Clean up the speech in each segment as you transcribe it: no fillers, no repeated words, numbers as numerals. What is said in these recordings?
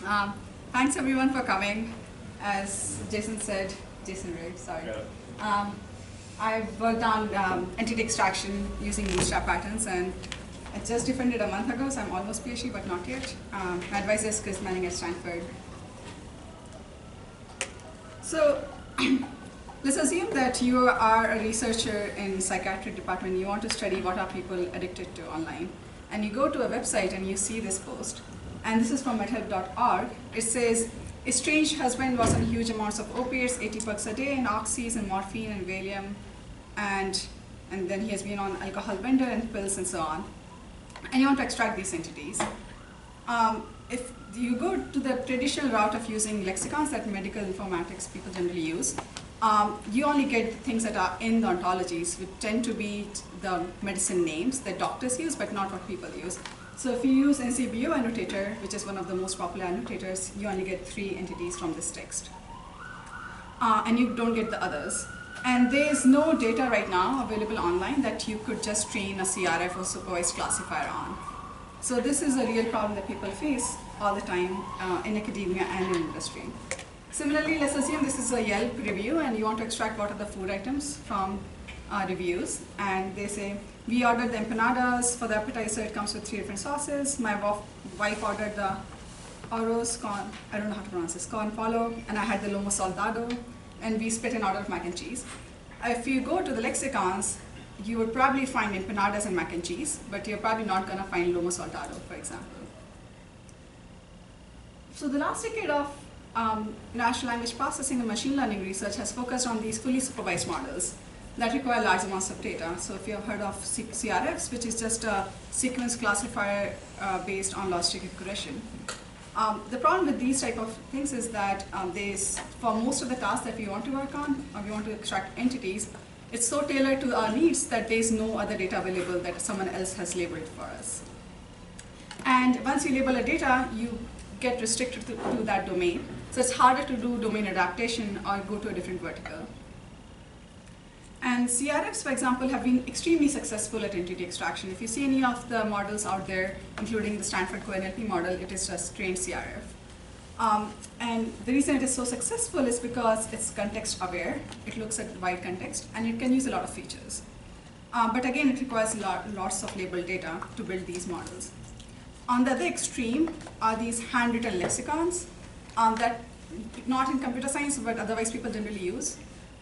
Um, Thanks everyone for coming. As Jason said, Jason, right? Sorry. Yeah. I've worked on entity extraction using Bootstrap patterns, and I just defended a month ago, so I'm almost PhD, but not yet. My advisor is Chris Manning at Stanford. So let's assume that you are a researcher in psychiatric department. You want to study what are people addicted to online. And you go to a website and you see this post. And this is from medhelp.org. It says, estranged husband was on huge amounts of opiates, 80 bucks a day, and oxys and morphine and Valium. And then he has been on alcohol bender and pills and so on. And you want to extract these entities. If you go to the traditional route of using lexicons that medical informatics people generally use, you only get things that are in the ontologies, which tend to be the medicine names that doctors use, but not what people use. So if you use NCBO annotator, which is one of the most popular annotators, you only get 3 entities from this text. And you don't get the others. And there's no data right now available online that you could just train a CRF or supervised classifier on. So this is a real problem that people face all the time in academia and in industry. Similarly, let's assume this is a Yelp review and you want to extract what are the food items from reviews. And they say, we ordered the empanadas for the appetizer. It comes with 3 different sauces. My wife ordered the Oros con, I don't know how to pronounce this, con polo, and I had the lomo saltado, and we split an order of mac and cheese. If you go to the lexicons, you would probably find empanadas and mac and cheese, but you're probably not going to find lomo saltado, for example. So the last decade of natural language processing and machine learning research has focused on these fully supervised models that require large amounts of data. So if you have heard of CRFs, which is just a sequence classifier based on logistic regression. The problem with these type of things is that for most of the tasks that we want to work on, or we want to extract entities, it's so tailored to our needs that there's no other data available that someone else has labeled for us. And once you label a data, you get restricted to that domain. So it's harder to do domain adaptation or go to a different vertical. And CRFs, for example, have been extremely successful at entity extraction. If you see any of the models out there, including the Stanford co-NLP model, it is just trained CRF. And the reason it is so successful is because it's context aware. It looks at wide context, and it can use a lot of features. But again, it requires lots of labeled data to build these models. On the other extreme are these handwritten lexicons that not in computer science, but otherwise people generally use.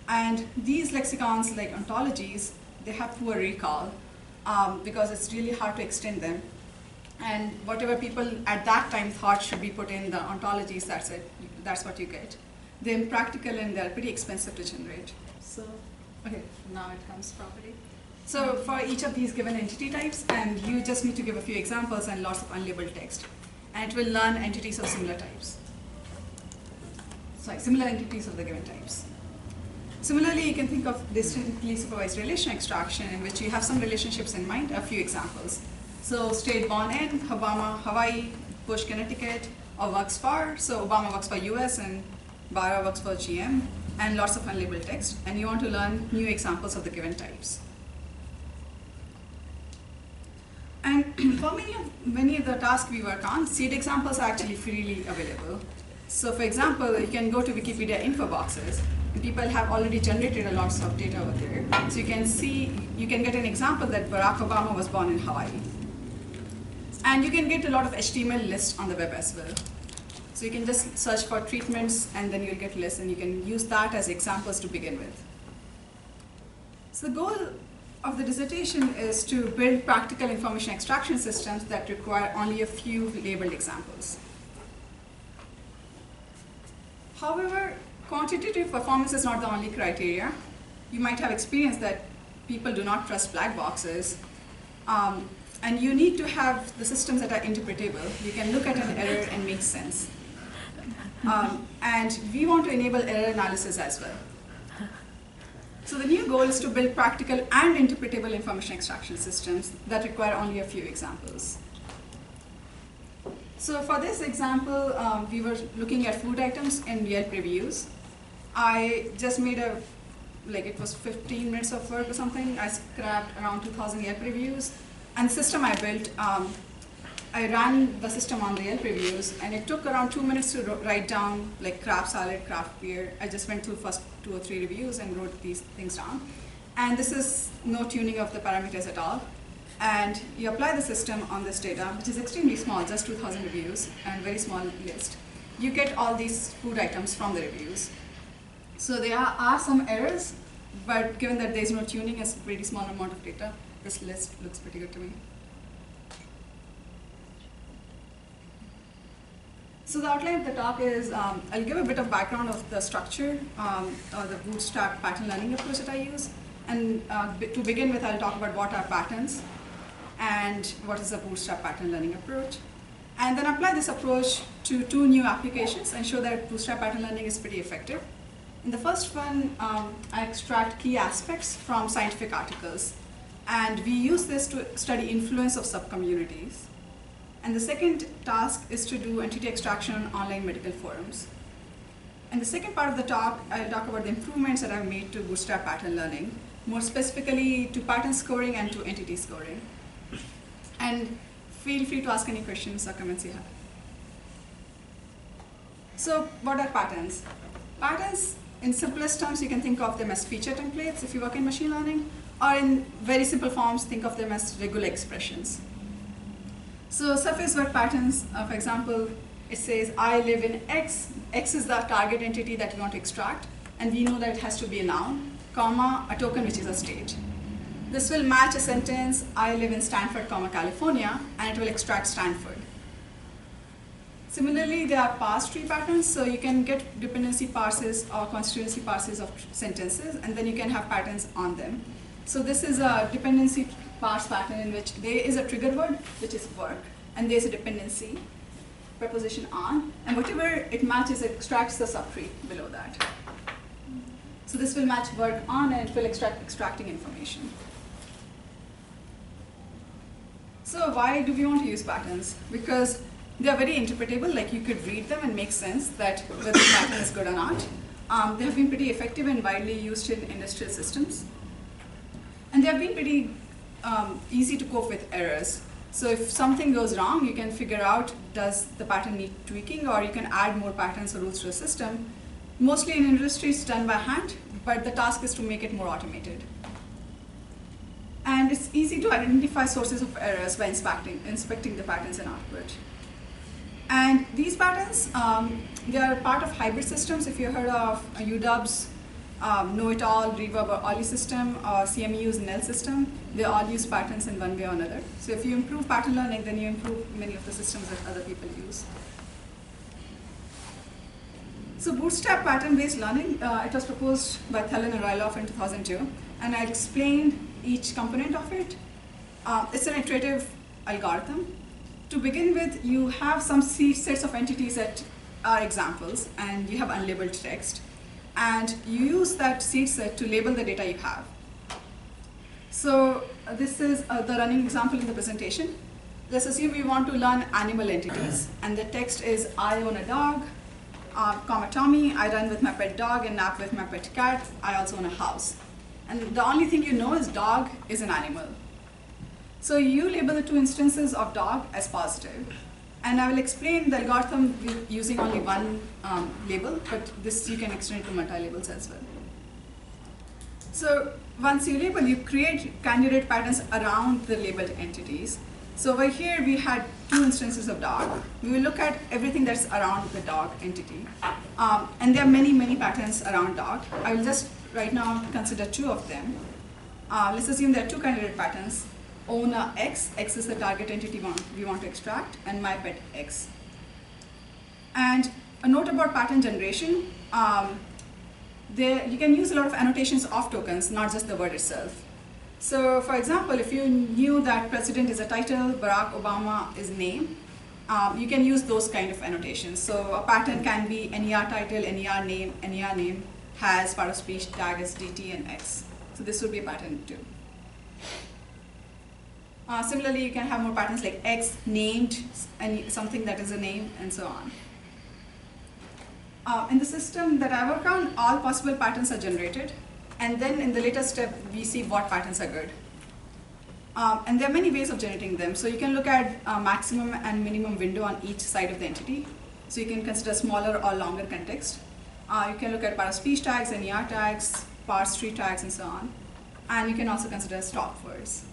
And these lexicons, like ontologies, they have poor recall because it's really hard to extend them. And whatever people at that time thought should be put in the ontologies, that's it. That's what you get. They're impractical and they're pretty expensive to generate. So, okay, now it comes property. So for each of these given entity types, and you just need to give a few examples and lots of unlabeled text. And it will learn entities of similar types. Sorry, similar entities of the given types. Similarly, you can think of distantly supervised relation extraction in which you have some relationships in mind, a few examples. So state born in, Obama, Hawaii, Bush, Connecticut, or works for. So Obama works for US and Bara works for GM, and lots of unlabeled text. And you want to learn new examples of the given types. And for many of the tasks we work on, seed examples are actually freely available. So for example, you can go to Wikipedia info boxes. People have already generated a lot of data over there. So you can see, you can get an example that Barack Obama was born in Hawaii. And you can get a lot of HTML lists on the web as well. So you can just search for treatments and then you'll get lists and you can use that as examples to begin with. So the goal of the dissertation is to build practical information extraction systems that require only a few labeled examples. However, quantitative performance is not the only criteria. You might have experienced that people do not trust black boxes. And you need to have the systems that are interpretable. You can look at an error and make sense. And we want to enable error analysis as well. So the new goal is to build practical and interpretable information extraction systems that require only a few examples. So for this example, we were looking at food items in Yelp reviews. I just made it was 15 minutes of work or something. I scrapped around 2,000 Yelp reviews. And the system I built I ran the system on the Yelp reviews, and it took around 2 minutes to write down like craft salad, craft beer. I just went through first 2 or 3 reviews and wrote these things down. And this is no tuning of the parameters at all. And you apply the system on this data, which is extremely small, just 2,000 reviews and very small list. You get all these food items from the reviews. So there are some errors, but given that there's no tuning, it's a pretty small amount of data, this list looks pretty good to me. So the outline of the talk is, I'll give a bit of background of the structure, or the Bootstrap pattern learning approach that I use. And to begin with, I'll talk about what are patterns and what is a Bootstrap pattern learning approach. And then apply this approach to 2 new applications and show that Bootstrap pattern learning is pretty effective. In the first one, I extract key aspects from scientific articles. And we use this to study influence of subcommunities. And the second task is to do entity extraction on online medical forums. In the second part of the talk, I'll talk about the improvements that I've made to Bootstrap pattern learning, more specifically to pattern scoring and to entity scoring. And feel free to ask any questions or comments you have. So what are patterns? Patterns, in simplest terms, you can think of them as feature templates if you work in machine learning, or in very simple forms, think of them as regular expressions. So surface word patterns, for example, it says, I live in X. X is the target entity that we want to extract, and we know that it has to be a noun, comma, a token, which is a state. This will match a sentence, I live in Stanford, comma, California, and it will extract Stanford. Similarly, there are parse tree patterns, so you can get dependency parses or constituency parses of sentences, and then you can have patterns on them. So this is a dependency parse pattern in which there is a trigger word, which is work, and there's a dependency, preposition on, and whatever it matches, it extracts the subtree below that. So this will match work on, and it will extracting information. So why do we want to use patterns? Because they are very interpretable, like you could read them and make sense that whether the pattern is good or not. They have been pretty effective and widely used in industrial systems. And they have been pretty easy to cope with errors. So if something goes wrong, you can figure out, does the pattern need tweaking, or you can add more patterns or rules to the system. Mostly in industry, it's done by hand, but the task is to make it more automated. And it's easy to identify sources of errors by inspecting the patterns in output. And these patterns, they are part of hybrid systems. If you heard of UW's know-it-all, reverb, or OLLI system, or CMU's NEL system, they all use patterns in one way or another. So if you improve pattern learning, then you improve many of the systems that other people use. So Bootstrap pattern-based learning, it was proposed by Thelen and Ryloff in 2002, and I explained each component of it. It's an iterative algorithm. To begin with, you have some sets of entities that are examples, and you have unlabeled text. And you use that seed set to label the data you have. So this is the running example in the presentation. Let's assume we want to learn animal entities. And the text is, I own a dog, comma Tommy, I run with my pet dog and nap with my pet cat, I also own a house. And the only thing you know is dog is an animal. So you label the 2 instances of dog as positive. And I will explain the algorithm using only one label, but this you can extend it to multi-labels as well. So once you label, you create candidate patterns around the labeled entities. So over here, we had 2 instances of dog. We will look at everything that's around the dog entity. And there are many, many patterns around dog. I will just right now consider 2 of them. Let's assume there are 2 candidate patterns. Owner X, X is the target entity we want to extract, and my pet X. And a note about pattern generation, you can use a lot of annotations of tokens, not just the word itself. So for example, if you knew that president is a title, Barack Obama is name, you can use those kind of annotations. So a pattern can be NER title, NER name has part of speech tag as DT and X. So this would be a pattern too. Similarly, you can have more patterns like X named, and something that is a name, and so on. In the system that I work on, all possible patterns are generated, and then in the later step, we see what patterns are good. And there are many ways of generating them. So you can look at maximum and minimum window on each side of the entity. So you can consider smaller or longer context. You can look at parse-speech tags, NER tags, parse-tree tags, and so on. And you can also consider stop words.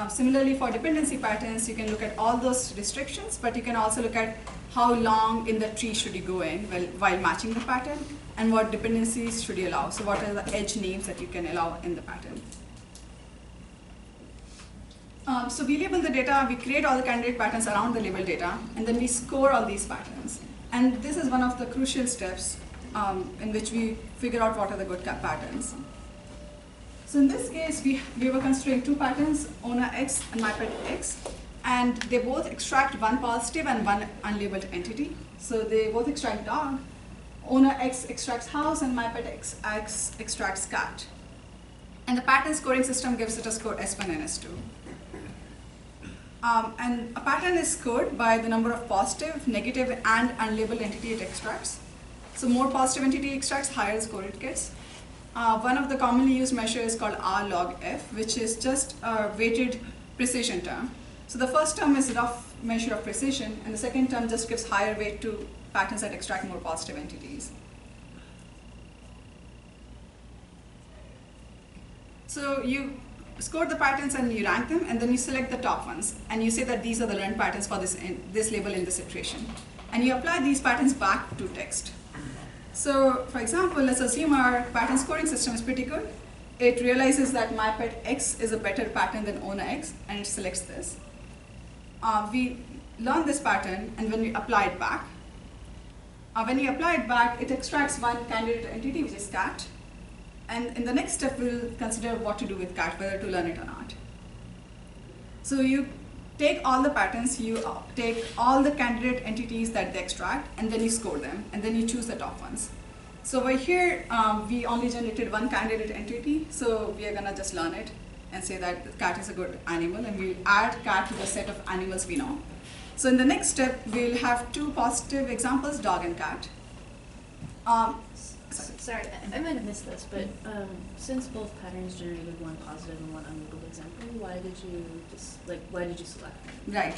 Similarly, for dependency patterns, you can look at all those restrictions, but you can also look at how long in the tree should you go in while matching the pattern, and what dependencies should you allow. So what are the edge names that you can allow in the pattern. So we label the data, we create all the candidate patterns around the label data, and then we score all these patterns. And this is one of the crucial steps in which we figure out what are the good patterns. So in this case, we were considering two patterns, owner X and MyPet X, and they both extract one positive and one unlabeled entity. So they both extract dog. Owner X extracts house, and MyPet X extracts cat. And the pattern scoring system gives it a score S1 and S2. And a pattern is scored by the number of positive, negative, and unlabeled entity it extracts. So more positive entity extracts, higher the score it gets. One of the commonly used measures is called R log F, which is just a weighted precision term. So the first term is a rough measure of precision, and the second term just gives higher weight to patterns that extract more positive entities. So you score the patterns and you rank them, and then you select the top ones, and you say that these are the learned patterns for this label in this iteration. And you apply these patterns back to text. So for example, let's assume our pattern scoring system is pretty good. It realizes that MyPet X is a better pattern than owner X, and it selects this. We learn this pattern, and when we apply it back, it extracts one candidate entity, which is cat. And in the next step, we'll consider what to do with cat, whether to learn it or not. So you take all the patterns, you take all the candidate entities that they extract, and then you score them, and then you choose the top ones. So over here, we only generated one candidate entity, so we are gonna just learn it and say that the cat is a good animal, and we'll add cat to the set of animals we know. So in the next step, we'll have two positive examples, dog and cat. Sorry, I might have missed this, but since both patterns generated one positive and one unlabeled example, why did you select them? Right.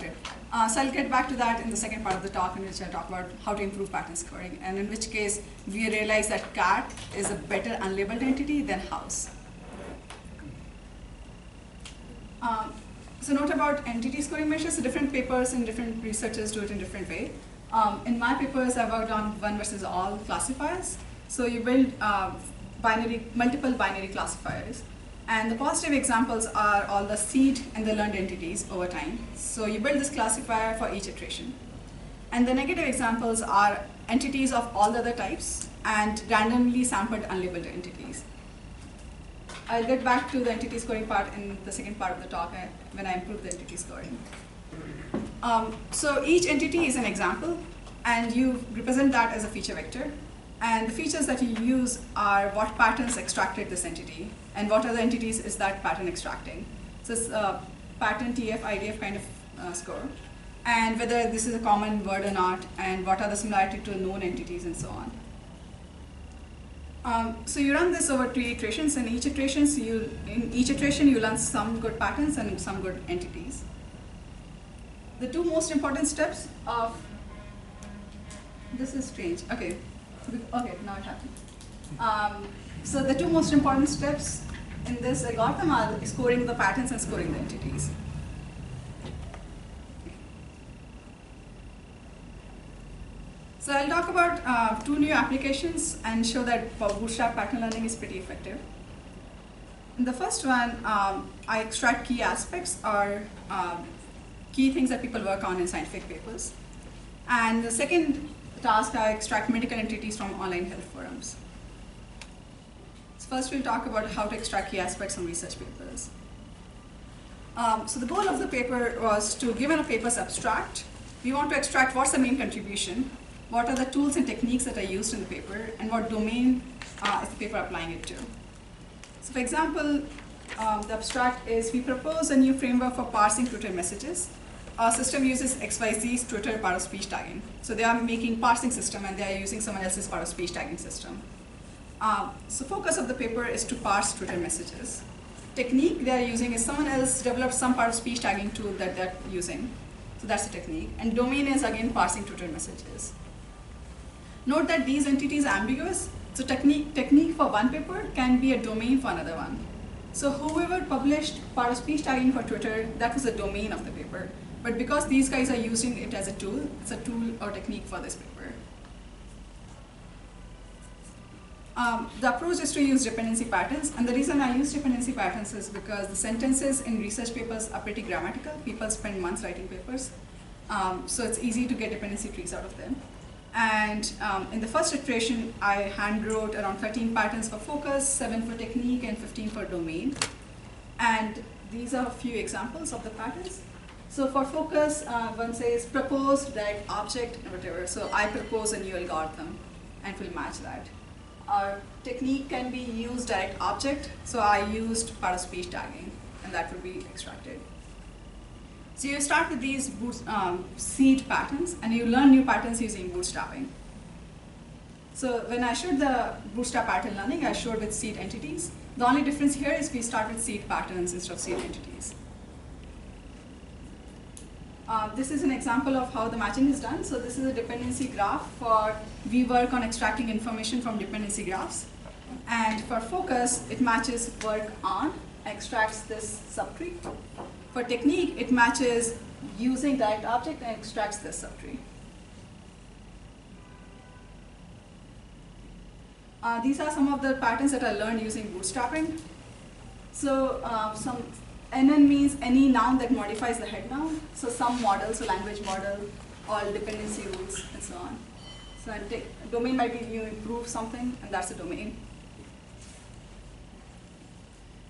So I'll get back to that in the second part of the talk, in which I'll talk about how to improve pattern scoring, and in which case we realize that cat is a better unlabeled entity than house. So note about entity scoring measures. So different papers and different researchers do it in different way. In my papers, I worked on one versus all classifiers. So you build multiple binary classifiers. And the positive examples are all the seed and the learned entities over time. So you build this classifier for each iteration. And the negative examples are entities of all the other types and randomly sampled unlabeled entities. I'll get back to the entity scoring part in the second part of the talk when I improve the entity scoring. So each entity is an example, and you represent that as a feature vector. And the features that you use are what patterns extracted this entity, and what other entities is that pattern extracting. So it's a pattern TF, IDF kind of score, and whether this is a common word or not, and what are the similarity to known entities, and so on. So you run this over 3 iterations, and in each iteration you learn some good patterns and some good entities. The two most important steps of this is strange. Okay, now it happened. So the two most important steps in this algorithm are scoring the patterns and scoring the entities. So I'll talk about 2 new applications and show that Bootstrap pattern learning is pretty effective. In the first one, I extract key aspects or key things that people work on in scientific papers. And the second task, I extract medical entities from online health forums. So first we'll talk about how to extract key aspects from research papers. So the goal of the paper was to, given a paper's abstract, we want to extract what's the main contribution, what are the tools and techniques that are used in the paper, and what domain is the paper applying it to. So for example, the abstract is, we propose a new framework for parsing Twitter messages. Our system uses XYZ's Twitter part-of-speech tagging. So they are making parsing system, and they are using someone else's part-of-speech tagging system. So focus of the paper is to parse Twitter messages. technique they are using is someone else developed some part of speech tagging tool that they're using. So that's the technique. And domain is again parsing Twitter messages. Note that these entities are ambiguous. So technique for one paper can be a domain for another one. So whoever published part of speech tagging for Twitter, that was the domain of the paper. But because these guys are using it as a tool, it's a tool or technique for this paper. The approach is to use dependency patterns, and the reason I use dependency patterns is because the sentences in research papers are pretty grammatical. People spend months writing papers, so it's easy to get dependency trees out of them. And in the first iteration, I hand wrote around 13 patterns for focus, 7 for technique, and 15 for domain. And these are a few examples of the patterns. So for focus, one says propose, direct object, and whatever. So I propose a new algorithm, and we'll match that. Our technique can be use direct object. So I used part of speech tagging, and that will be extracted. So you start with these seed patterns, and you learn new patterns using bootstrapping. So when I showed the bootstrap pattern learning, I showed with seed entities. The only difference here is we start with seed patterns instead of seed entities. This is an example of how the matching is done. So this is a dependency graph for, we work on extracting information from dependency graphs. And for focus, it matches work on, extracts this subtree. For technique, it matches using direct object and extracts this subtree. These are some of the patterns that I learned using bootstrapping. So some NN means any noun that modifies the head noun. So some model, so language model, all dependency rules, and so on. So domain might be you improve something, and that's a domain.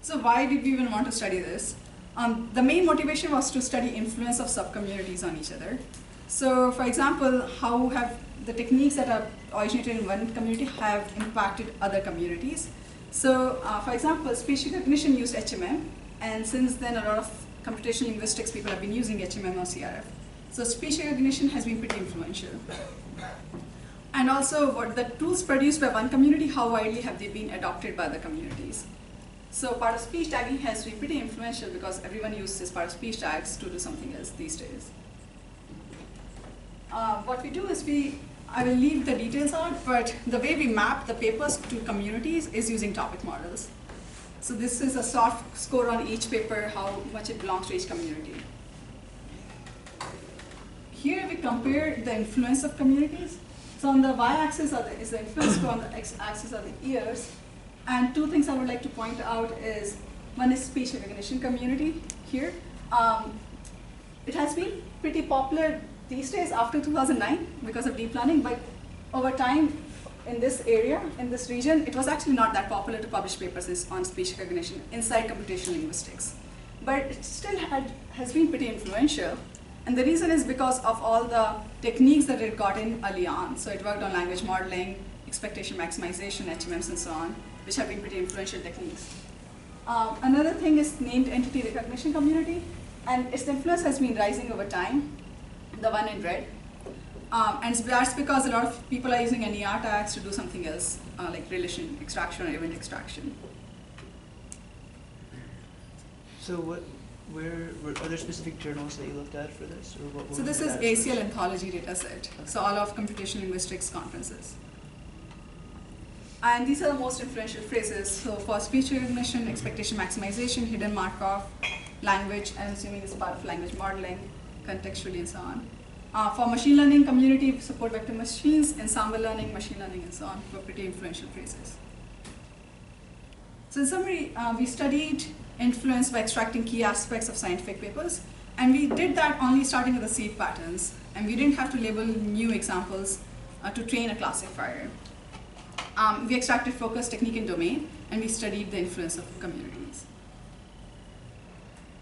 So why did we even want to study this? The main motivation was to study influence of subcommunities on each other. So for example, how have the techniques that are originated in one community have impacted other communities. So for example, speech recognition used HMM, and since then a lot of computational linguistics people have been using HMM or CRF. So speech recognition has been pretty influential. And also what the tools produced by one community, how widely have they been adopted by other communities? So part of speech tagging has been pretty influential because everyone uses part of speech tags to do something else these days. What we do is I will leave the details out, but the way we map the papers to communities is using topic models. So this is a soft score on each paper, how much it belongs to each community. Here we compare the influence of communities. So on the y-axis is the influence score, on the x-axis are the years. And two things I would like to point out is, one is speech recognition community here. It has been pretty popular these days after 2009 because of deep learning, but over time in this area, in this region, it was actually not that popular to publish papers on speech recognition inside computational linguistics. But it still has been pretty influential. And the reason is because of all the techniques that it got in early on. So it worked on language modeling, expectation maximization, HMMs, and so on, which have been pretty influential techniques. Another thing is named entity recognition community, and its influence has been rising over time, the one in red. And that's because a lot of people are using NER tags to do something else, like relation extraction or event extraction. So are there specific journals that you looked at for this? Or what So this is ACL Anthology dataset, so all of computational linguistics conferences. And these are the most influential phrases. So for speech recognition, expectation maximization, hidden Markov, language, I'm assuming it's part of language modeling, contextually, and so on. For machine learning community, support vector machines, ensemble learning, machine learning, and so on, were pretty influential phrases. So in summary, we studied influence by extracting key aspects of scientific papers, and we did that only starting with the seed patterns, and we didn't have to label new examples to train a classifier. We extracted focus, technique, and domain, and we studied the influence of communities.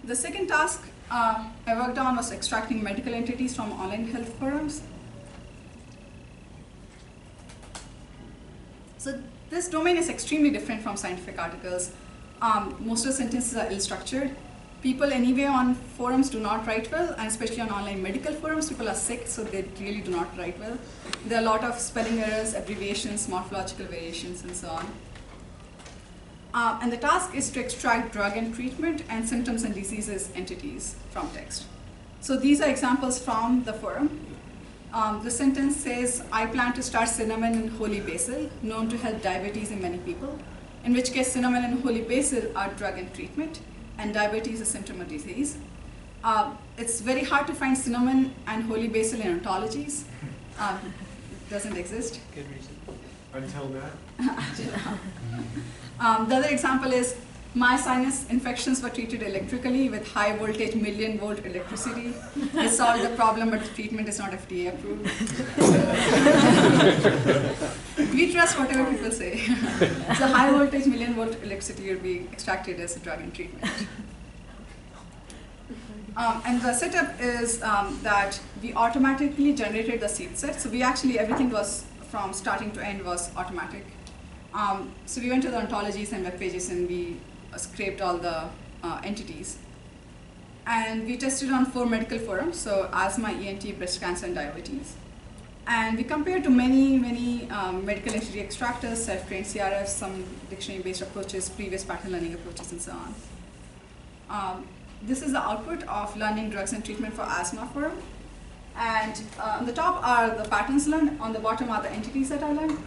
The second task I worked on was extracting medical entities from online health forums. So this domain is extremely different from scientific articles. Most of the sentences are ill-structured. People anyway on forums do not write well, and especially on online medical forums, people are sick, so they really do not write well. There are a lot of spelling errors, abbreviations, morphological variations, and so on. And the task is to extract drug and treatment and symptoms and diseases entities from text. So these are examples from the forum. The sentence says, I plan to start cinnamon and holy basil, known to help diabetes in many people, in which case cinnamon and holy basil are drug and treatment, and diabetes is a symptom of disease. It's very hard to find cinnamon and holy basil in ontologies. It doesn't exist. Good reason. Until that. The other example is, my sinus infections were treated electrically with high voltage million volt electricity. It solved the problem, but the treatment is not FDA approved. We trust whatever people say. So high voltage million volt electricity will be extracted as a drug and treatment. And the setup is that we automatically generated the seed set. So we actually, everything was from starting to end was automatic. So we went to the ontologies and web pages and we scraped all the entities. And we tested on 4 medical forums, so asthma, ENT, breast cancer, and diabetes. And we compared to many medical entity extractors, self-trained CRFs, some dictionary-based approaches, previous pattern learning approaches, and so on. This is the output of learning drugs and treatment for asthma forum. And on the top are the patterns learned, on the bottom are the entities that I learned.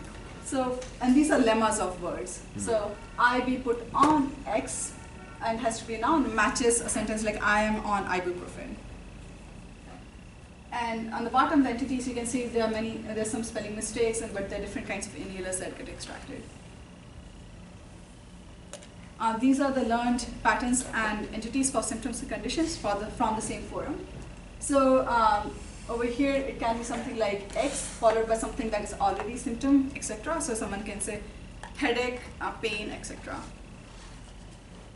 So, and these are lemmas of words. So, I be put on X and has to be a noun matches a sentence like I am on ibuprofen. And on the bottom, the entities, you can see there are there's some spelling mistakes, but there are different kinds of inhalers that get extracted. These are the learned patterns and entities for symptoms and conditions from the same forum. So, over here, it can be something like X followed by something that is already symptom, etc. So someone can say headache, pain, etc.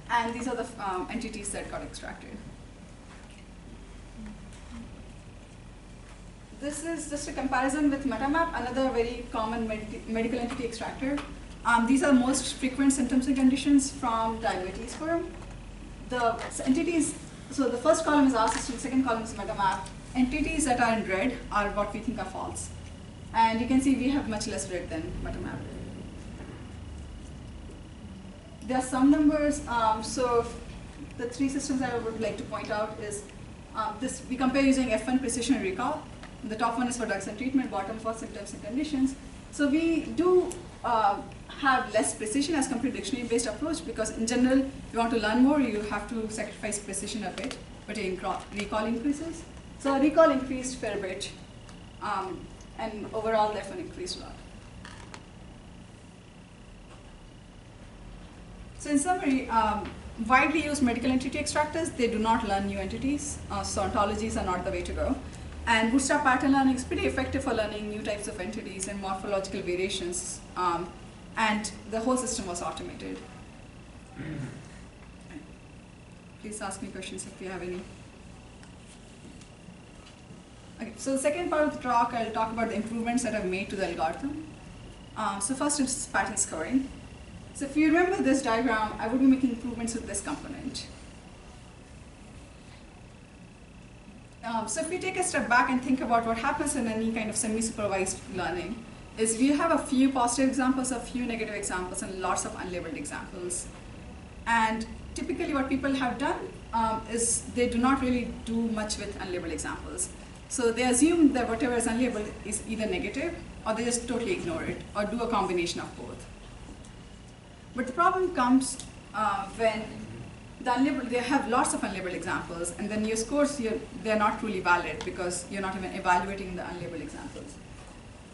And these are the entities that got extracted. This is just a comparison with MetaMap, another very common medical entity extractor. These are most frequent symptoms and conditions from diabetes forum. The entities, so the first column is our system, the second column is MetaMap. Entities that are in red are what we think are false. And you can see we have much less red than MetaMap. There are some numbers, so the 3 systems that I would like to point out is this, we compare using F1 precision and recall. The top one is for drugs and treatment, bottom for symptoms and conditions. So we do have less precision as compared to dictionary-based approach because in general, if you want to learn more, you have to sacrifice precision a bit, but your recall increases. So recall increased a fair bit, and overall the F1 increased a lot. So in summary, widely used medical entity extractors, they do not learn new entities, so ontologies are not the way to go. And Bootstrap pattern learning is pretty effective for learning new types of entities and morphological variations, and the whole system was automated. Please ask me questions if you have any. Okay, so the second part of the talk, I'll talk about the improvements that I've made to the algorithm. So first is pattern scoring. So if you remember this diagram, I would be making improvements with this component. So if we take a step back and think about what happens in any kind of semi-supervised learning, is we have a few positive examples, a few negative examples, and lots of unlabeled examples. And typically what people have done is they do not really do much with unlabeled examples. So they assume that whatever is unlabeled is either negative, or they just totally ignore it, or do a combination of both. But the problem comes when the unlabeled, they have lots of unlabeled examples, and then your scores, they're not truly valid because you're not even evaluating the unlabeled examples.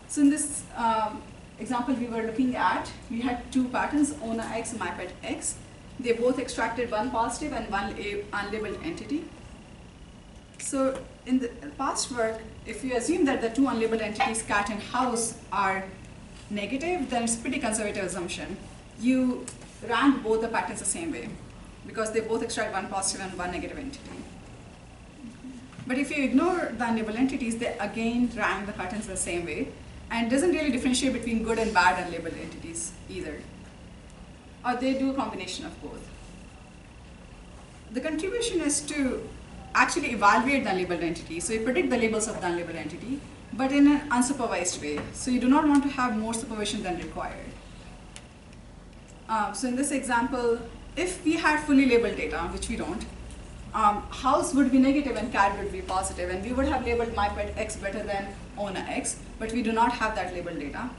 So in this example we were looking at, we had 2 patterns, owner X, mypet X. They both extracted one positive and one unlabeled entity. So in the past work, if you assume that the 2 unlabeled entities, cat and house, are negative, then it's a pretty conservative assumption. You rank both the patterns the same way, because they both extract one positive and one negative entity. But if you ignore the unlabeled entities, they again rank the patterns the same way, and doesn't really differentiate between good and bad unlabeled entities either. Or they do a combination of both. The contribution is to actually evaluate the unlabeled entity. So you predict the labels of the unlabeled entity, but in an unsupervised way. So you do not want to have more supervision than required. So in this example, if we had fully labeled data, which we don't, house would be negative and cat would be positive, and we would have labeled my pet X better than owner X, but we do not have that labeled data.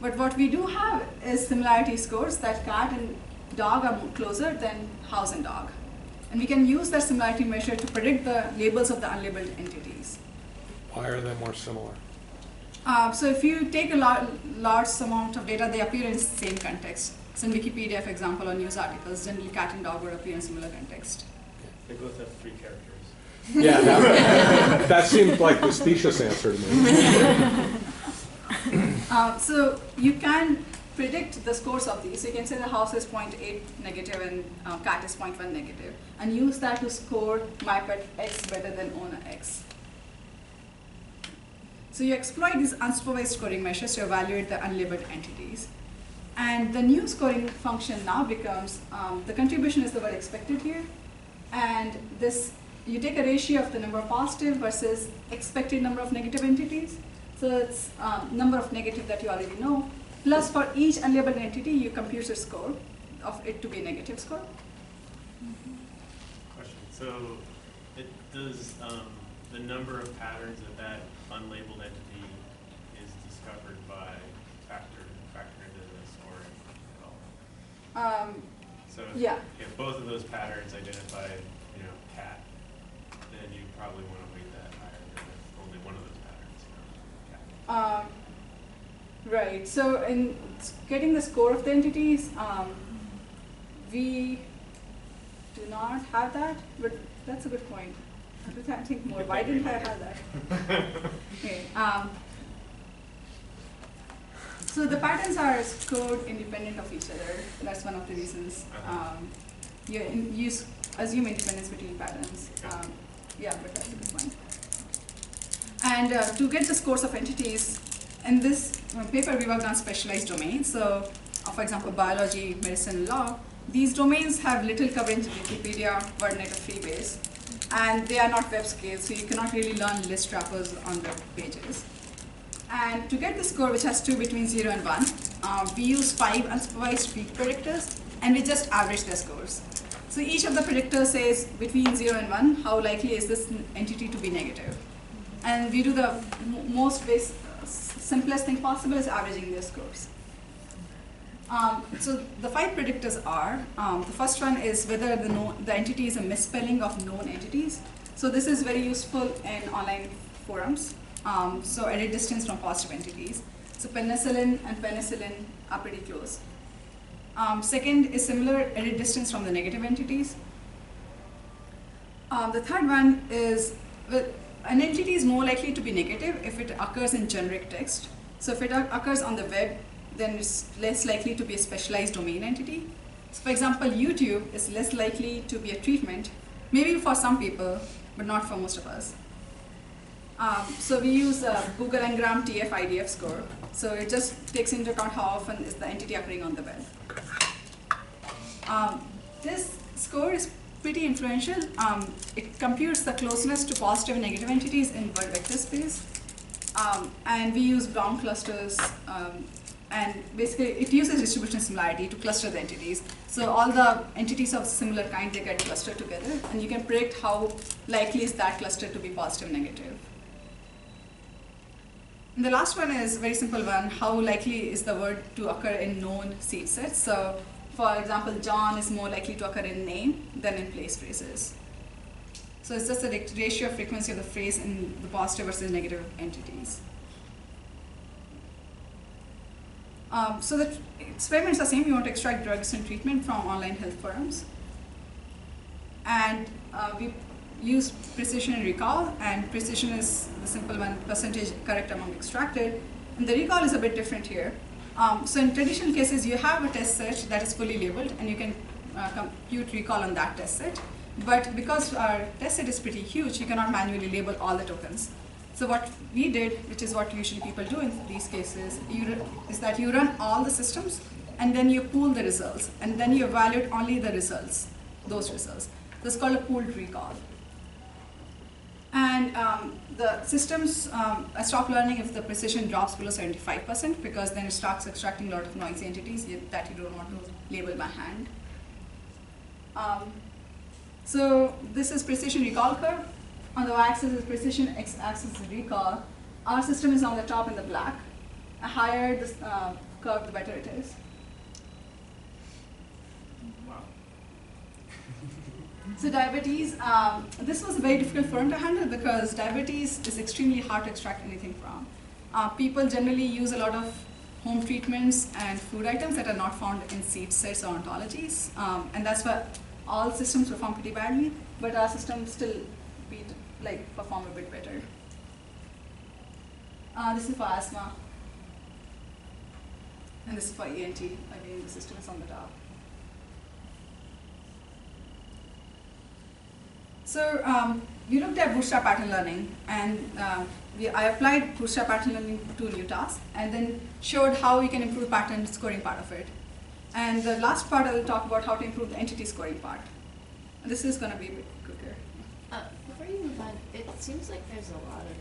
But what we do have is similarity scores that cat and dog are closer than house and dog. And we can use that similarity measure to predict the labels of the unlabeled entities. Why are they more similar? So if you take a large amount of data, they appear in the same context. So in Wikipedia, for example, or news articles, generally cat and dog would appear in similar context. They both have 3 characters. Yeah, that seemed like the specious answer to me. So you can predict the scores of these. So you can say the house is 0.8 negative and cat is 0.1 negative, and use that to score my pet X better than owner X. So you exploit these unsupervised scoring measures to evaluate the unlabeled entities. And the new scoring function now becomes, the contribution is the word expected here, and this, you take a ratio of the number of positive versus expected number of negative entities. So it's number of negative that you already know, plus for each unlabeled entity, you compute a score of it to be a negative score. Question. So does the number of patterns that unlabeled entity is discovered by factor into the scoring at all? So if both of those patterns identify, cat, then you probably want to weight that higher than if only one of those patterns, cat. Right. So in getting the score of the entities, we do not have that, but that's a good point. I have to think more. Why didn't I have that? Okay. So the patterns are scored independent of each other. That's one of the reasons. You assume independence between patterns. Yeah, but that's a good point. And to get the scores of entities, in this paper we worked on specialized domains. So, for example, biology, medicine, law. These domains have little coverage in Wikipedia, WordNet, or Freebase. And they are not web scale, so you cannot really learn list wrappers on web pages. And to get the score, which has 2 between 0 and 1, we use 5 unsupervised weak predictors, and we just average their scores. So each of the predictors says between 0 and 1, how likely is this entity to be negative. And we do the simplest thing possible is averaging their scores. So the 5 predictors are, the first one is whether the entity is a misspelling of known entities. So this is very useful in online forums. So edit distance from positive entities. So penicillin and penicillin are pretty close. Second is similar edit distance from the negative entities. The third one is, an entity is more likely to be negative if it occurs in generic text. So if it occurs on the web, then it's less likely to be a specialized domain entity. So for example, YouTube is less likely to be a treatment, maybe for some people, but not for most of us. So we use Google Ngram TF-IDF score. So it just takes into account how often is the entity occurring on the web. This score is pretty influential. It computes the closeness to positive and negative entities in word vector space. And we use Brown clusters. And basically, it uses distribution similarity to cluster the entities. So all the entities of similar kind, they get clustered together. And you can predict how likely is that cluster to be positive and negative. And the last one is a very simple one. How likely is the word to occur in known seed sets? So for example, John is more likely to occur in name than in place phrases. So it's just the ratio of frequency of the phrase in the positive versus negative entities. So the experiments are the same. You want to extract drugs and treatment from online health forums. And we use precision and recall, and precision is the simple one, percentage correct amount extracted. And the recall is a bit different here. So in traditional cases, you have a test set that is fully labeled, and you can compute recall on that test set. But because our test set is pretty huge, you cannot manually label all the tokens. So what we did, which is what usually people do in these cases, is that you run all the systems, and then you pool the results, and then you evaluate only the results, those results. That's called a pooled recall. And And the systems stop learning if the precision drops below 75%, because then it starts extracting a lot of noisy entities that you don't want to label by hand. So this is precision recall curve. On the y-axis is precision, x-axis is recall. Our system is on the top in the black. The higher this curve, the better it is. Wow. So diabetes, this was a very difficult form to handle because diabetes is extremely hard to extract anything from. People generally use a lot of home treatments and food items that are not found in seed sets or ontologies, and that's why all systems perform pretty badly, but our systems still perform a bit better. This is for asthma, and this is for ENT. Again, the system is on the top. So we looked at Bootstrap pattern learning, and I applied Bootstrap pattern learning to a new task, and then showed how we can improve pattern scoring part of it. And the last part, I will talk about how to improve the entity scoring part. And this is going to be a bit quicker. Before you move on, it seems like there's a lot of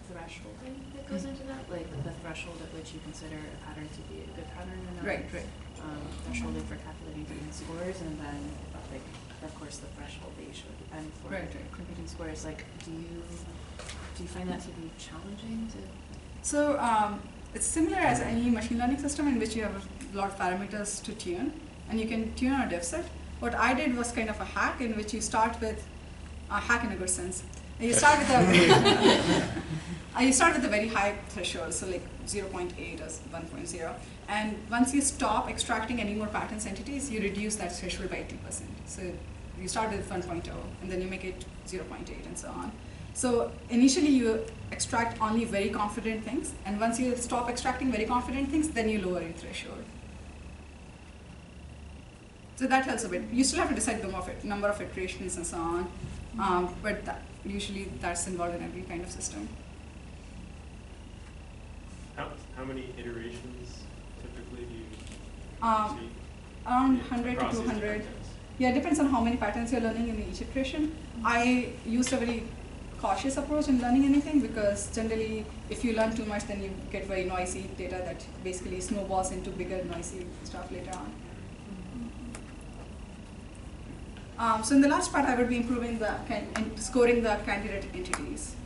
thresholding that goes into that, like the threshold at which you consider a pattern to be a good pattern or not. Right. Thresholding for calculating the scores, and then, like, of course, the threshold that you should depend for computing scores. Like, do you find that to be challenging to? So it's similar as any machine learning system in which you have a lot of parameters to tune, and you can tune on a diff set. What I did was kind of a hack in which you start with a hack in a good sense. You start with a very high threshold, so like 0.8 or 1.0, and once you stop extracting any more patterns entities, you reduce that threshold by 80%. So you start with 1.0, and then you make it 0.8, and so on. So initially you extract only very confident things, and once you stop extracting very confident things, then you lower your threshold. So that helps a bit. You still have to decide the number of iterations and so on, but usually that's involved in every kind of system. How many iterations typically do you see? Around 100 to Across these 200. patterns? Yeah, it depends on how many patterns you're learning in each iteration. I used a very cautious approach in learning anything, because generally if you learn too much, then you get very noisy data that basically snowballs into bigger noisy stuff later on. So in the last part, I would be improving scoring the candidate entities.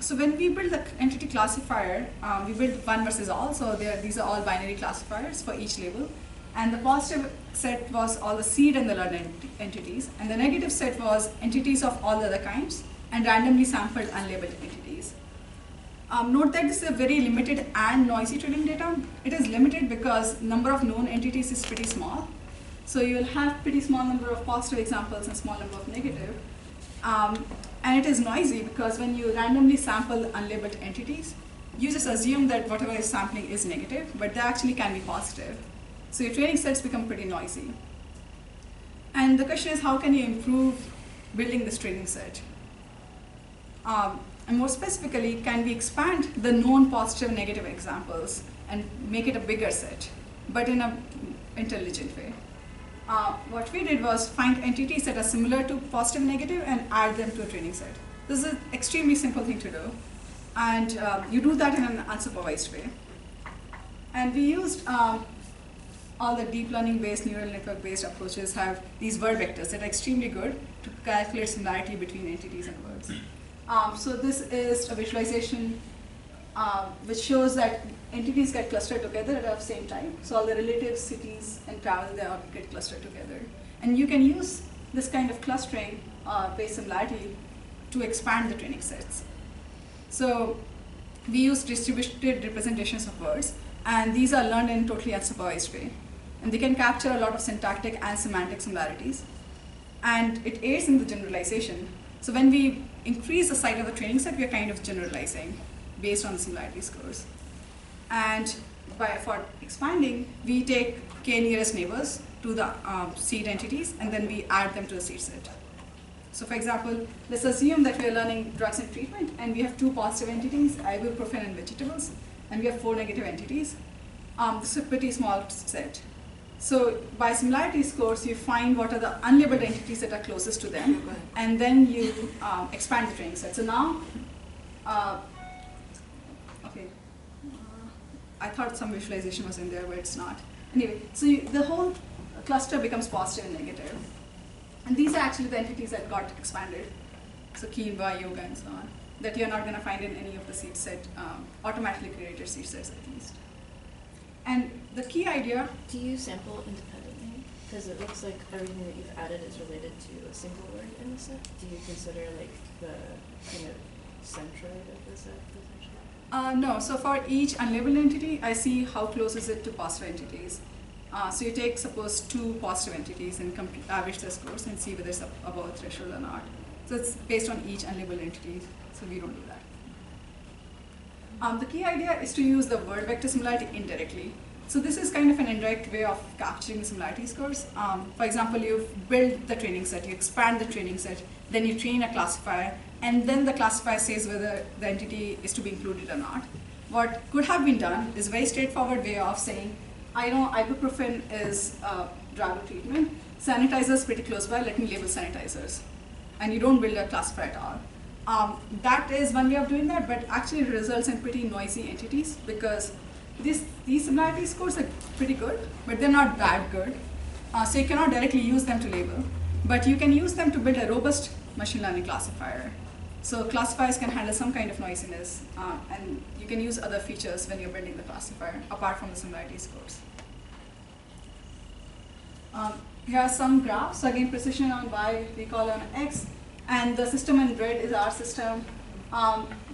So when we build the entity classifier, we build one versus all. So these are all binary classifiers for each label. And the positive set was all the seed and the learned entities. And the negative set was entities of all the other kinds and randomly sampled unlabeled entities. Note that this is a very limited and noisy training data. It is limited because number of known entities is pretty small. So you will have pretty small number of positive examples and small number of negative. And it is noisy because when you randomly sample unlabeled entities, you just assume that whatever is sampling is negative, but they actually can be positive. So your training sets become pretty noisy. And the question is, how can you improve building this training set? And more specifically, can we expand the known positive and negative examples and make it a bigger set, but in an intelligent way? What we did was find entities that are similar to positive and negative and add them to a training set. This is an extremely simple thing to do. And you do that in an unsupervised way. And we used all the deep learning based, neural network based approaches have these word vectors that are extremely good to calculate similarity between entities and words. So this is a visualization which shows that entities get clustered together at the same time. So all the relative cities and travel, they all get clustered together. And you can use this kind of clustering based similarity to expand the training sets. So we use distributed representations of words, and these are learned in a totally unsupervised way. And they can capture a lot of syntactic and semantic similarities. And it aids in the generalization. So when we increase the size of the training set, we are kind of generalizing based on the similarity scores. And for expanding, we take k nearest neighbors to the seed entities, and then we add them to the seed set. So for example, let's assume that we are learning drugs and treatment, and we have 2 positive entities, ibuprofen and vegetables, and we have 4 negative entities. This is a pretty small set. So by similarity scores, you find what are the unlabeled entities that are closest to them, and then you expand the training set. So now, okay, I thought some visualization was in there, but it's not. Anyway, so the whole cluster becomes positive and negative. And these are actually the entities that got expanded. So Kiva, Yoga, and so on, that you're not going to find in any of the seed set, automatically created seed sets at least. And the key idea... Do you sample independently? Because it looks like everything that you've added is related to a single word in the set. Do you consider like the kind of centroid of the set potentially? No, so for each unlabeled entity, I see how close is it to positive entities. So you take, suppose, 2 positive entities and average their scores and see whether it's above a threshold or not. So it's based on each unlabeled entity, so we don't do that. The key idea is to use the word vector similarity indirectly. So this is kind of an indirect way of capturing the similarity scores. For example, you build the training set, you expand the training set, then you train a classifier, and then the classifier says whether the entity is to be included or not. What could have been done is a very straightforward way of saying, I know ibuprofen is a drug treatment, sanitizer is pretty close by, let me label sanitizers. And you don't build a classifier at all. That is one way of doing that, but actually it results in pretty noisy entities because these similarity scores are pretty good, but they're not that good. So you cannot directly use them to label, but you can use them to build a robust machine learning classifier. So classifiers can handle some kind of noisiness, and you can use other features when you're building the classifier, apart from the similarity scores. Here are some graphs. So again, precision on Y, recall on X, and the system in red is our system.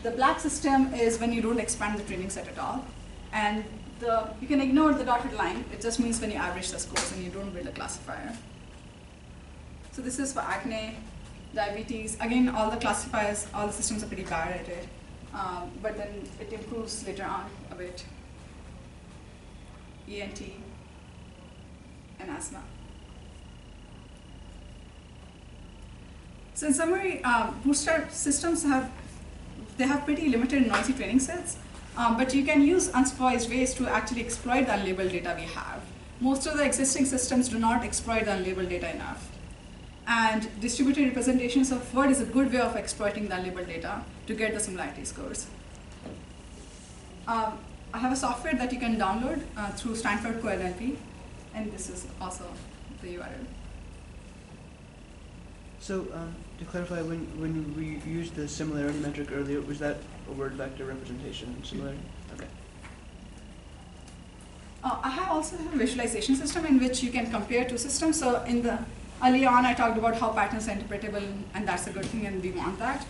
The black system is when you don't expand the training set at all. And you can ignore the dotted line. It just means when you average the scores and you don't build a classifier. So this is for acne, diabetes. Again, all the classifiers, all the systems are pretty bad at it. But then it improves later on a bit. ENT and asthma. So in summary, Bootstrap systems have pretty limited noisy training sets, but you can use unsupervised ways to actually exploit the unlabeled data we have. Most of the existing systems do not exploit the unlabeled data enough. And distributed representations of word is a good way of exploiting the unlabeled data to get the similarity scores. I have a software that you can download through Stanford PhD, and this is also the URL. So to clarify, when we used the similarity metric earlier, was that a word vector representation similarity? Okay. I have also a visualization system in which you can compare two systems. So early on, I talked about how patterns are interpretable, and that's a good thing, and we want that.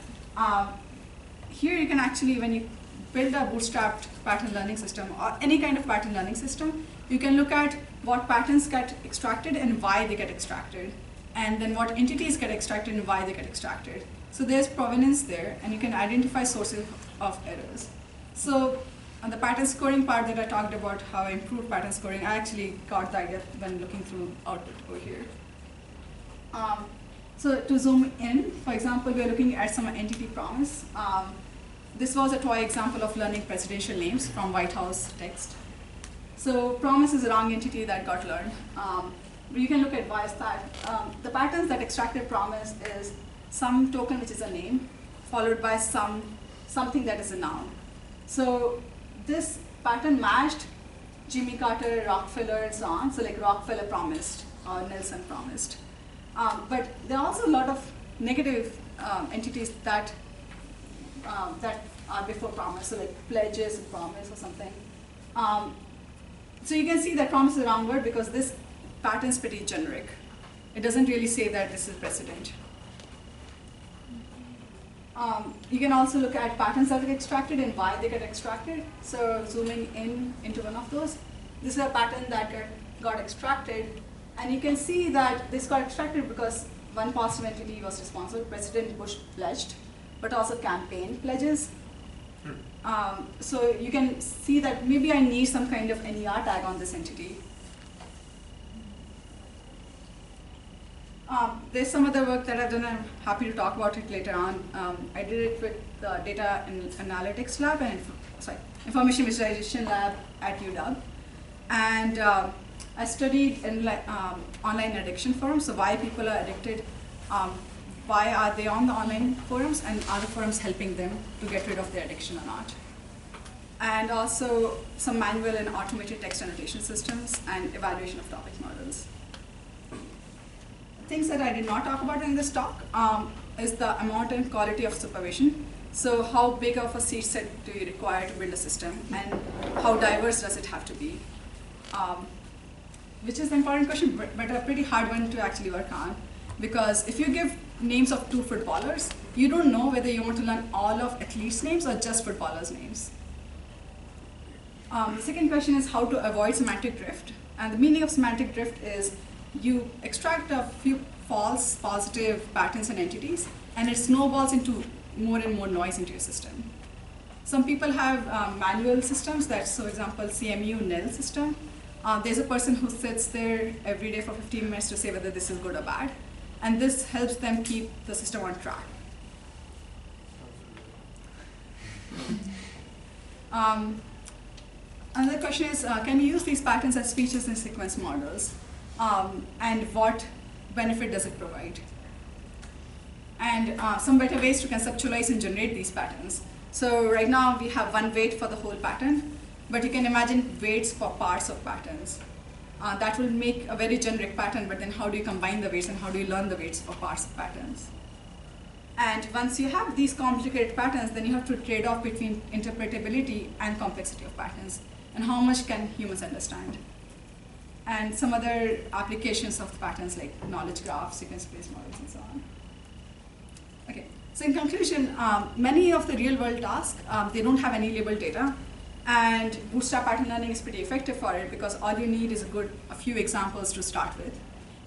Here you can actually, when you build a bootstrapped pattern learning system, or any kind of pattern learning system, you can look at what patterns get extracted and why they get extracted, and then what entities get extracted and why they get extracted. So there's provenance there, and you can identify sources of errors. So on the pattern scoring part that I talked about, how I improved pattern scoring, I actually got the idea when looking through output over here. So to zoom in, for example, we're looking at some entity promise. This was a toy example of learning presidential names from White House text. So promise is a wrong entity that got learned. You can look at why is that. The patterns that extracted promise is some token which is a name, followed by something that is a noun. So this pattern matched Jimmy Carter, Rockefeller, and so on. So like Rockefeller promised, or Nelson promised. But there are also a lot of negative entities that are before promise, so like pledges and promise or something. So you can see that promise is a wrong word because this pattern is pretty generic. It doesn't really say that this is precedent. You can also look at patterns that get extracted and why they get extracted. So zooming in into one of those, this is a pattern that got extracted. And you can see that this got extracted because one positive entity was responsible. President Bush pledged, but also campaign pledges. So you can see that maybe I need some kind of NER tag on this entity. There's some other work that I've done. I'm happy to talk about it later on. I did it with the Data and Analytics Lab and Information Visualization Lab at UW. And I studied in online addiction forums, so why people are addicted, why are they on the online forums, and are the forums helping them to get rid of their addiction or not. And also some manual and automated text annotation systems and evaluation of topic models. Things that I did not talk about in this talk is the amount and quality of supervision. So how big of a seed set do you require to build a system, and how diverse does it have to be? Which is an important question, but a pretty hard one to actually work on. Because if you give names of 2 footballers, you don't know whether you want to learn all of athletes' names or just footballers' names. The second question is how to avoid semantic drift. And the meaning of semantic drift is you extract a few false positive patterns and entities, and it snowballs into more and more noise into your system. Some people have manual systems, that's, for example, CMU NEL system. There's a person who sits there every day for 15 minutes to say whether this is good or bad. And this helps them keep the system on track. Another question is, can you use these patterns as features in sequence models? And what benefit does it provide? And some better ways to conceptualize and generate these patterns. So right now we have one weight for the whole pattern, but you can imagine weights for parts of patterns. That will make a very generic pattern, but then how do you combine the weights and how do you learn the weights for parts of patterns? And once you have these complicated patterns, then you have to trade off between interpretability and complexity of patterns, and how much can humans understand. And some other applications of the patterns like knowledge graphs, sequence-based models, and so on. Okay, so in conclusion, many of the real-world tasks, they don't have any labeled data. And Bootstrap pattern learning is pretty effective for it because all you need is a few examples to start with.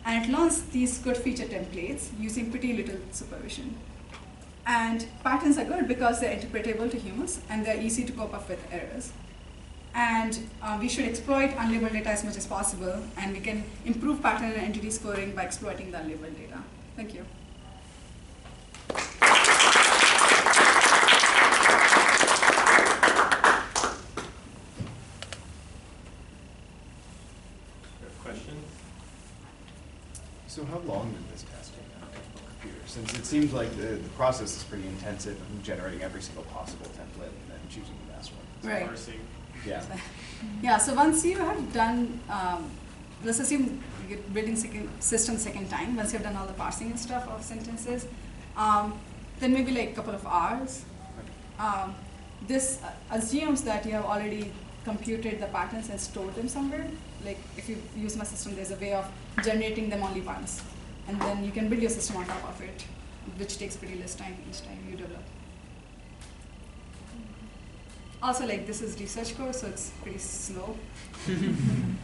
And it learns these good feature templates using pretty little supervision. And patterns are good because they're interpretable to humans and they're easy to cope up with errors. And we should exploit unlabeled data as much as possible, and we can improve pattern and entity scoring by exploiting the unlabeled data. Thank you. Questions? So how long did this test take on a typical computer? Since it seems like the process is pretty intensive of generating every single possible template and then choosing the best one. Right. Parsing. Yeah. Yeah, so once you have done, let's assume you're building system second time, once you've done all the parsing and stuff of sentences, then maybe like a couple of hours. This assumes that you have already computed the patterns and stored them somewhere. Like if you use my system, there's a way of generating them only once. And then you can build your system on top of it, which takes pretty less time each time you develop. Also, like this is research code, so it's pretty slow. Can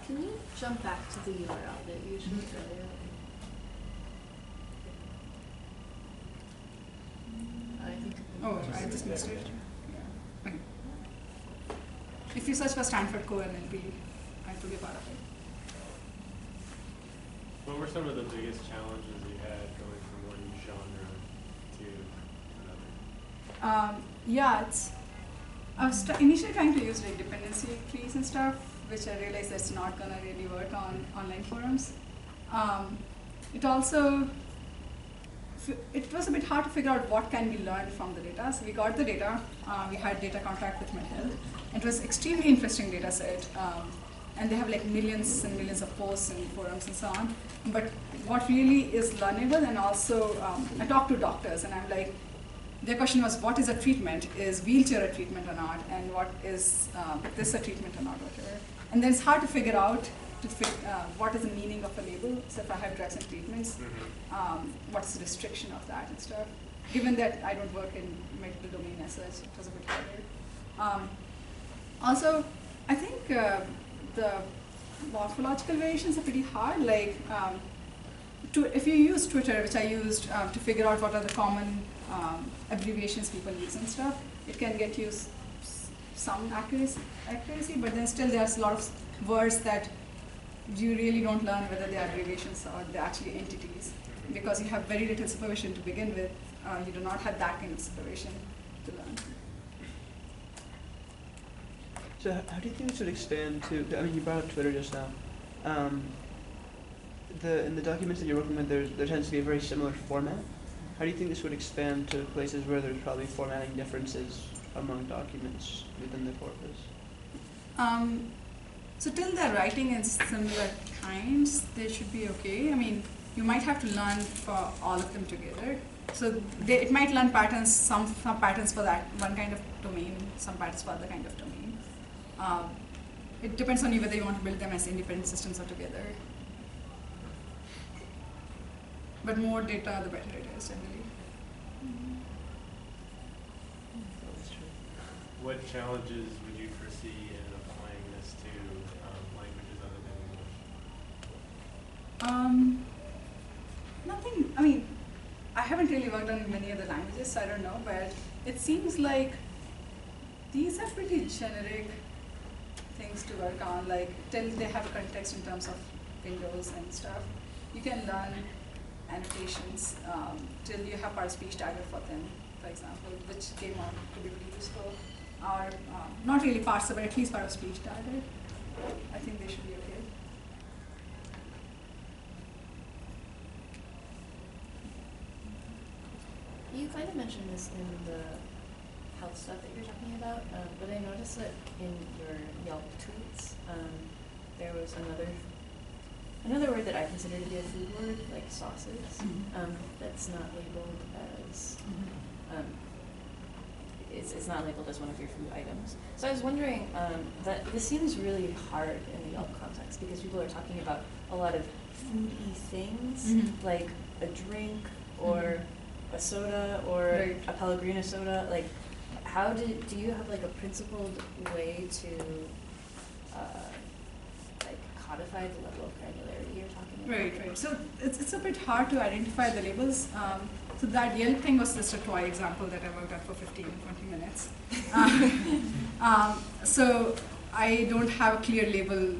you jump back to the URL that you showed earlier? I think. Oh, I just missed it. Yeah. Okay. If you search for Stanford code, and NLP, I have to be a part of it. What were some of the biggest challenges you had going from one genre to another? Yeah, I was initially trying to use like dependency trees and stuff, which I realized that's not gonna really work on online forums. It was a bit hard to figure out what can be learned from the data. So we got the data, we had data contract with Mattel. It was extremely interesting data set. And they have like millions and millions of posts and forums and so on. But what really is learnable, and also I talked to doctors and I'm like, their question was, what is a treatment? Is wheelchair a treatment or not? And what is this a treatment or not, whatever. And then it's hard to figure out what is the meaning of a label. So if I have drugs and treatments, what's the restriction of that and stuff. Given that I don't work in medical domain as such, it was a bit harder. Also, I think the morphological variations are pretty hard. Like, if you use Twitter, which I used to figure out what are the common abbreviations people use and stuff, it can get you some accuracy, but then still there's a lot of words that you really don't learn whether they are abbreviations or they're actually entities, because you have very little supervision to begin with. You do not have that kind of supervision to learn. So how do you think this would expand to, I mean, you brought up Twitter just now. In the documents that you're working with, there tends to be a very similar format. How do you think this would expand to places where there's probably formatting differences among documents within the corpus? So till they're writing in similar kinds, they should be okay. I mean, you might have to learn for all of them together. So it might learn patterns, some patterns for that one kind of domain, some patterns for other kind of domain. It depends on you whether you want to build them as independent systems or together. But more data, the better it is generally. What challenges would you foresee in applying this to languages other than English? Nothing, I mean, I haven't really worked on many other languages, so I don't know, but it seems like these are pretty generic things to work on, like till they have context in terms of windows and stuff. You can learn annotations till you have part speech tagger for them, for example, which came out to be pretty useful. Or not really parser, but at least part of speech tagger. I think they should be okay. You kind of mentioned this in the health stuff that you're talking about, but I noticed that in your Yelp tweets, there was another word that I consider to be a food word, like sauces, that's not labeled as, it's not labeled as one of your food items. So I was wondering, that this seems really hard in the Yelp context because people are talking about a lot of foody things, like a drink or a soda or a Pellegrino soda. Like, how do you have like a principled way to like codify the level of granularity you're talking about? Right. So it's a bit hard to identify the labels. So that Yelp thing was just a toy example that I worked on for 15, 20 minutes. So I don't have a clear label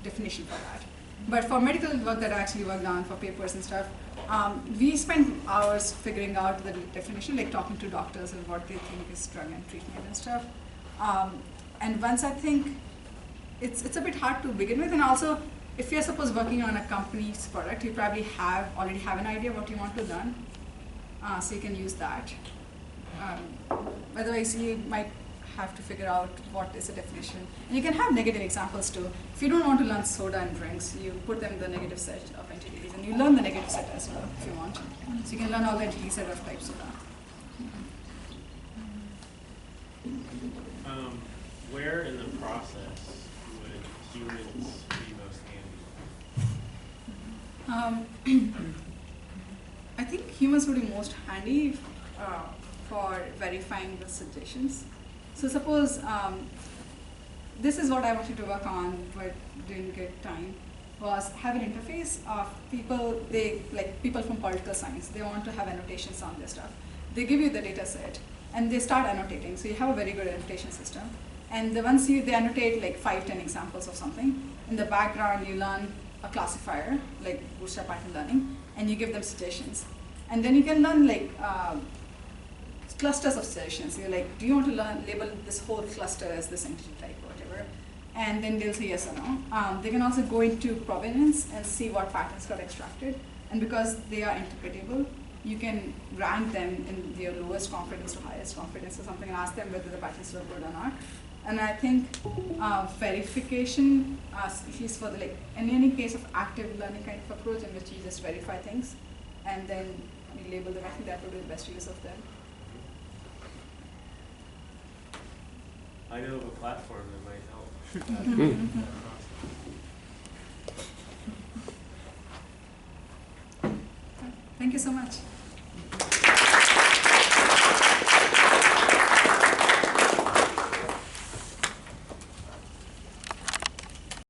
definition for that. But for medical work that I actually worked on for papers and stuff, we spent hours figuring out the definition, like talking to doctors and what they think is drug and treatment and stuff. And once I think it's a bit hard to begin with, and also if you're suppose working on a company's product, you probably already have an idea what you want to learn, so you can use that. Otherwise, you might have to figure out what is the definition. And you can have negative examples too. If you don't want to learn soda and drinks, you put them in the negative set of entities, and you learn the negative set as well if you want. So you can learn all the entity set of types of that. Where in the process would humans be most handy? I think humans would be most handy for verifying the suggestions. So suppose this is what I wanted to work on but didn't get time, was have an interface of people, people from political science, they want to have annotations on their stuff. They give you the data set and they start annotating, so you have a very good annotation system. And once they annotate like 5-10 examples of something, in the background you learn a classifier, like Bootstrap pattern learning, and you give them suggestions. And then you can learn like clusters of suggestions. You're like, do you want to label this whole cluster as this entity type or whatever? And then they'll say yes or no. They can also go into provenance and see what patterns got extracted. And because they are interpretable, you can rank them in their lowest confidence to highest confidence or something and ask them whether the patterns look good or not. And I think verification, at least for in any case of active learning kind of approach in which you just verify things and then you label them, I think that would be the best use of them. I know of a platform that might help.